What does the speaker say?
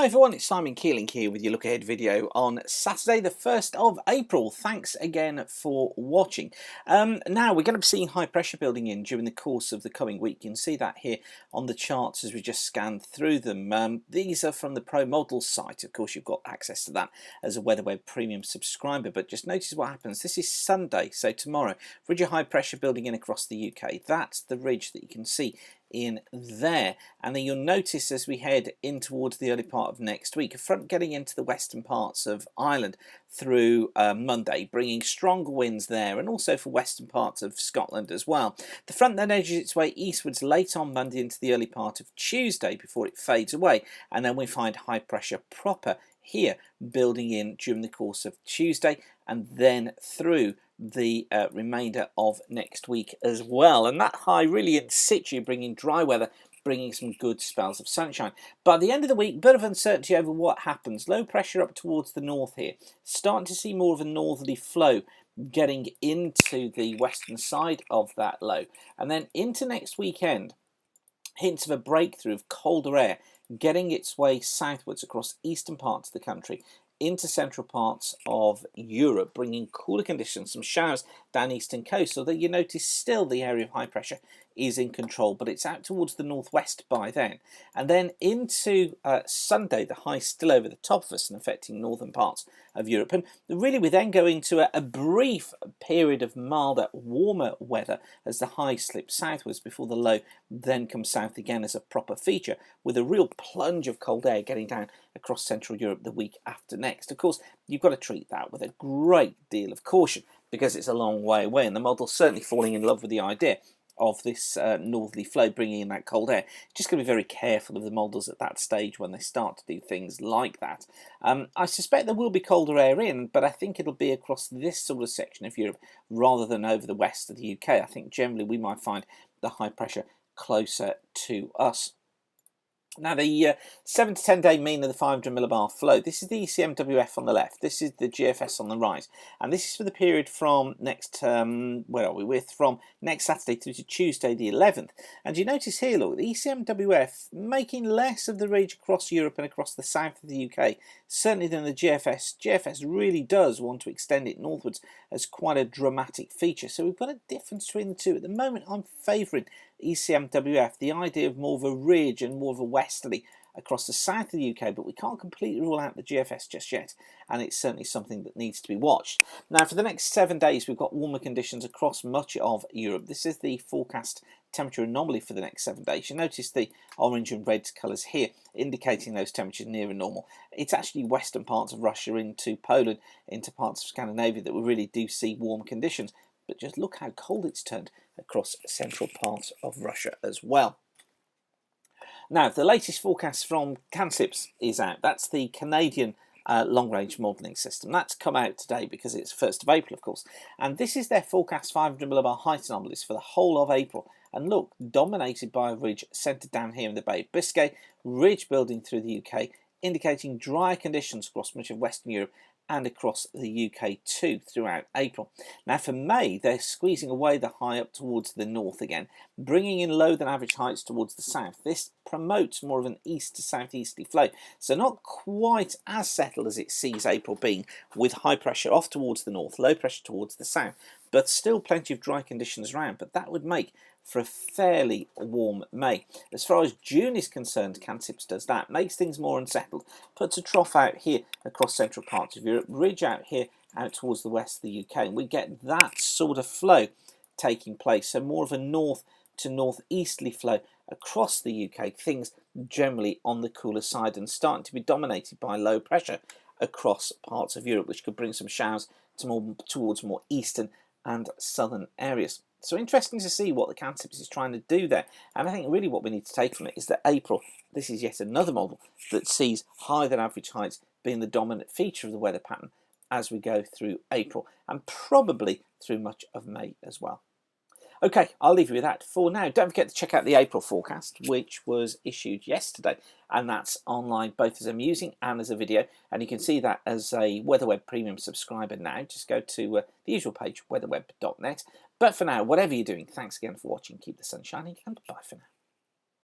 Hi everyone, it's Simon Keeling here with your look ahead video on Saturday the 1st of April. Thanks again for watching. Now we're going to be seeing high pressure building in during the course of the coming week. You can see that here on the charts as we just scanned through them. These are from the Pro Models site. Of course you've got access to that as a WeatherWeb Premium subscriber, but just notice what happens. This is Sunday, so tomorrow, ridge of high pressure building in across the UK. That's the ridge that you can see in there, and then you'll notice as we head in towards the early part of next week, a front getting into the western parts of Ireland through Monday, bringing stronger winds there, and also for western parts of Scotland as well. The front then edges its way eastwards late on Monday into the early part of Tuesday before it fades away, and then we find high pressure proper here building in during the course of Tuesday and then through the remainder of next week as well. And that high really in situ, bringing dry weather, bringing some good spells of sunshine. But at the end of the week, bit of uncertainty over what happens. Low pressure up towards the north here, starting to see more of a northerly flow getting into the western side of that low, and then into next weekend, hints of a breakthrough of colder air getting its way southwards across eastern parts of the country into central parts of Europe, bringing cooler conditions, some showers down eastern coast, although you notice still the area of high pressure is in control, but it's out towards the northwest by then. And then into Sunday, the high still over the top of us and affecting northern parts of Europe. And really we then go into a brief period of milder, warmer weather as the high slips southwards before the low then comes south again as a proper feature, with a real plunge of cold air getting down across Central Europe the week after next. Of course, you've got to treat that with a great deal of caution because it's a long way away, and the model's certainly falling in love with the idea of this northerly flow bringing in that cold air. Just going to be very careful of the models at that stage when they start to do things like that. I suspect there will be colder air in, but I think it'll be across this sort of section of Europe rather than over the west of the UK. I think generally we might find the high pressure closer to us. Now the 7 to 10 day mean of the 500 millibar flow, this is the ECMWF on the left, this is the GFS on the right, and this is for the period from next, from next Saturday through to Tuesday the 11th. And you notice here, look, the ECMWF making less of the ridge across Europe and across the south of the UK, certainly than the GFS. GFS really does want to extend it northwards as quite a dramatic feature, so we've got a difference between the two. At the moment I'm favouring ECMWF, the idea of more of a ridge and more of a westerly across the south of the UK, but we can't completely rule out the GFS just yet, and it's certainly something that needs to be watched. Now for the next 7 days we've got warmer conditions across much of Europe. This is the forecast temperature anomaly for the next 7 days. You notice the orange and red colours here indicating those temperatures nearer normal. It's actually western parts of Russia into Poland, into parts of Scandinavia that we really do see warm conditions. But just look how cold it's turned across central parts of Russia as well. Now, the latest forecast from CANSIPS is out. That's the Canadian long-range modelling system. That's come out today because it's 1st of April, of course. And this is their forecast 500 millibar height anomalies for the whole of April. And look, dominated by a ridge centred down here in the Bay of Biscay, ridge building through the UK, indicating dry conditions across much of Western Europe and across the UK too throughout April. Now for May, they're squeezing away the high up towards the north again, bringing in lower than average heights towards the south. This promotes more of an east to southeasterly flow, so not quite as settled as it sees April being, with high pressure off towards the north, low pressure towards the south, but still plenty of dry conditions around. But that would make for a fairly warm May. As far as June is concerned, CANSIPS does that, makes things more unsettled, puts a trough out here across central parts of Europe, ridge out here out towards the west of the UK, and we get that sort of flow taking place, so more of a north to northeasterly flow across the UK, things generally on the cooler side and starting to be dominated by low pressure across parts of Europe, which could bring some showers towards more eastern and southern areas. So interesting to see what the CANSIPS is trying to do there, and I think really what we need to take from it is that April, this is yet another model that sees higher than average heights being the dominant feature of the weather pattern as we go through April and probably through much of May as well. Okay, I'll leave you with that for now. Don't forget to check out the April forecast, which was issued yesterday, and that's online both as a musing and as a video, and you can see that as a WeatherWeb Premium subscriber now. Just go to the usual page, weatherweb.net. But for now, whatever you're doing, thanks again for watching. Keep the sun shining, and bye for now.